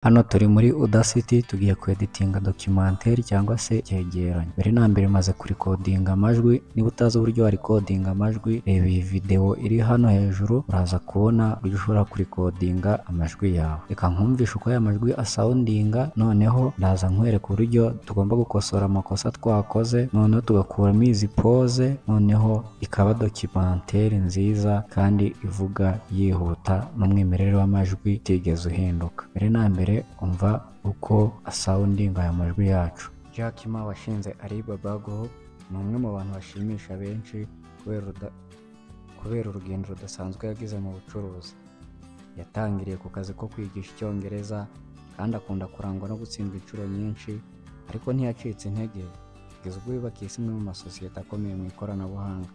Hano turi muri Audacity tugiye kweditinga documentaire cyangwa se icyegeranyo. Mbere na mbere maze kurikodinga amajwi. Niba utazi uburyo wa recordinga amajwi, reba iyi video iri hano hejuru uraza kubona uburyo ushobora kurikodinga amajwi yawe. Reka nkumvishe uko aya majwi asoundinga, noneho ndaza nkwereka uburyo tugomba gukosora amakosa twakoze, noneho tugakuramo izi pause, noneho ikaba documentaire nziza kandi ivuga yihuta n'umwimerere w'amajwi utigeze uhinduka. Mbere na mbere umva uko asoundinga aya majwi yacu. Jack Ma washinze Alibaba Group ni umwe mu bantu bashimisha benshi kubera urugendo rudasanzwe yagize mu bucuruzi. Yatangiriye ku kazi ko kwigisha Icyongereza kandi akunda kurangwa no gutsindwa inshuro nyinshi, ariko ntiyacitse intege kugeza ubwo yubakiye imwe mu masosiyete akomeye mu ikoranabuhanga.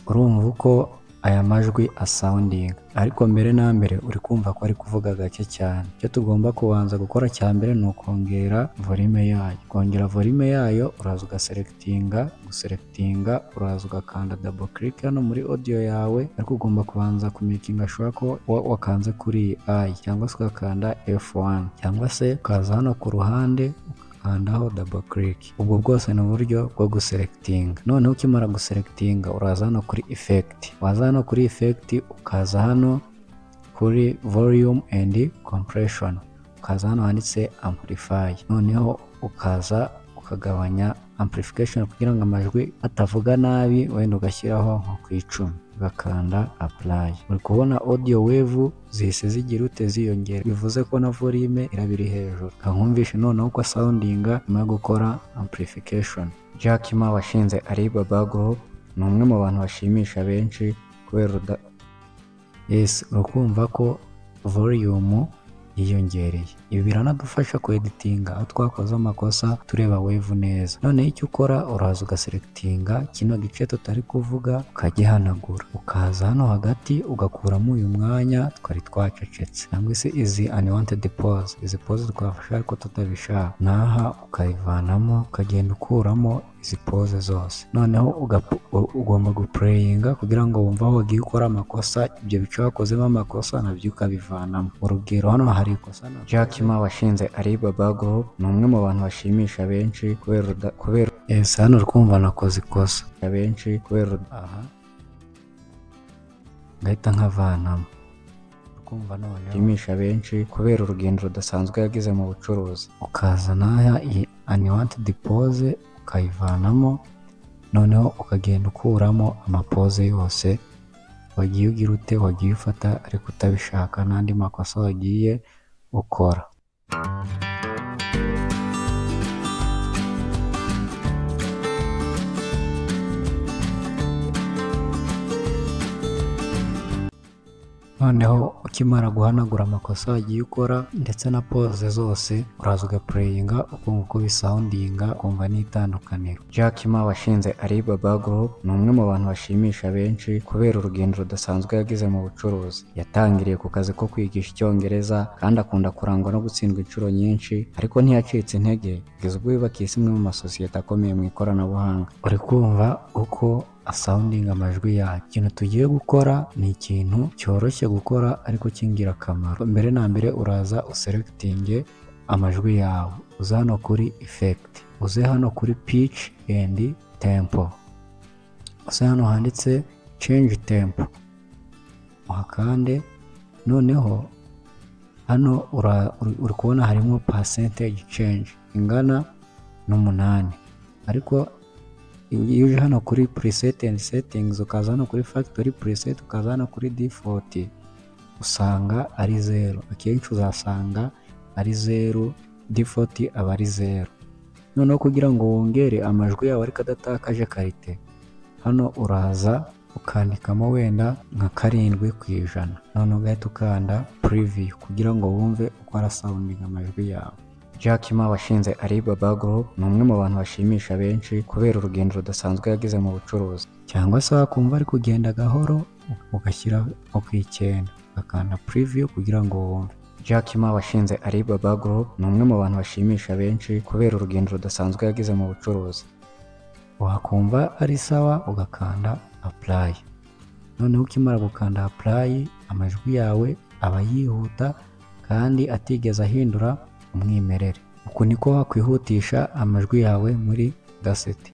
Urumva uko aya majwi asoundinga, ariko mbere na mbere uri kumva ko ari kuvuga gake cyane. Icyo tugomba kubanza gukora cya mbere ni ukongera volume yayo. Kongera volume yayo uraza guselectinga, uraza ugakanda double click hano muri audio yawe, ariko ugomba kubanza kumakinga sure ko wakanze kuri I cyangwa se ugakanda F1 cyangwa se ukaza hano ku ruhande ukandaho double click. Ubwo bwose ni uburyo bwo guselectinga. Noneho ukimara guselectinga uraza hano kuri effect. Waza hano kuri effect ukaza hano kuri volume and compression, ukaza hano handitse amplify, noneho ukaza ukagabanya amplification kugira ngo amajwi atavuga nabi, wenda ugashyiraho nko ku 10, ugakanda apply. Uri kubona audio wave zihise zigira ute ziyongera, bivuze ko na volume irabiri hejuru. Kankumvishe noneho uko soundinga nyuma yo gukora amplification. Jack Ma washinze Alibaba Group ni umwe mu bantu bashimisha benshi kubera urukumva ko volume yiyongereye. Ibi biranadufasha kweditinga aho twakoze amakosa tureba wave neza. Noneho icyo ukora uraza ugaselectinga kino gice tutari kuvuga ukagihanagura, ukaza hano hagati ugakuramo uyu mwanya twari twacecetse cyangwa se izi unwanted pause. Izi pause twafasha ariko tutabishaka, naha ukayivanamo ukagenda ukuramo izi pause zose. Noneho ugomba guplayinga kugira ngo wumva aho wagiye ukora amakosa, ibyo bice wakozemo amakosa nabyo ukabivanamo. Urugero hano hari ikosa na Jack Ma washinze Alibaba Group ni umwe mu bantu bashimisha benshi kubera hano urumva nakoze ikosa benshi kubera ngahita nkavanamo. Urumva none bashimisha benshi kubera urugendo rudasanzwe yagize mu bucuruzi. Ukaza naha iyi unwanted pause ukayivanamo, noneho ukagenda ukuramo amapose yose wagiye ugira ute wagiye ufata ariko utabishaka, n'andi makosa wagiye ukora. Noneho ukimara guhanagura amakosa wagiye ukora ndetse na pose zose, uraza ugaplayinga ukumva uko bisoundinga, ukumva n'itandukaniro. Jack Ma washinze Alibaba Group ni umwe mu bantu bashimisha benshi kubera urugendo rudasanzwe yagize mu bucuruzi. Yatangiriye ku kazi ko kwigisha Icyongereza kandi akunda kurangwa no gutsindwa inshuro nyinshi, ariko ntiyacitse intege kugeza ubwo yubakiye imwe mu masosiyete akomeye mu ikoranabuhanga. Uri kumva uko asoundinga amajwi yacu. Ikintu tugiye gukora ni ikintu cyoroshye gukora ariko cy'ingirakamaro. Mbere na mbere uraza uselectinge amajwi yawe, uze hano kuri effect, uze hano kuri pitch and tempo, uze hano handitse change tempo uhakande. Noneho hano uri kubona harimo percentage change ingana n'8, ariko iyo uje hano kuri preset and settings ukaza hano kuri factory preset ukaza hano kuri default usanga ari 0. Akenshi uzasanga ari 0, default aba ari 0. Noneho kugira ngo wongere amajwi yawe ariko adatakaje karite, hano uraza ukandikamo wenda nka 7%. Noneho ugahita ukanda preview kugira ngo wumve uko arasoundinga amajwi yawe. Jack Ma washinze Alibaba Group ni umwe mu bantu bashimisha benshi kubera urugendo rudasanzwe yagize mu bucuruzi. Cyangwa se wakumva ari kugenda gahoro ugashyira nko ku 9 ugakanda preview kugira ngo wumve. Jack Ma washinze Alibaba Group ni umwe mu bantu bashimisha benshi kubera urugendo rudasanzwe yagize mu bucuruzi. Wakumva ari sawa ugakanda apply. Noneho ukimara gukanda apply amajwi yawe aba yihuta kandi atigeze ahindura umwimerere. Uku niko wakwihutisha amajwi yawe muri Audacity.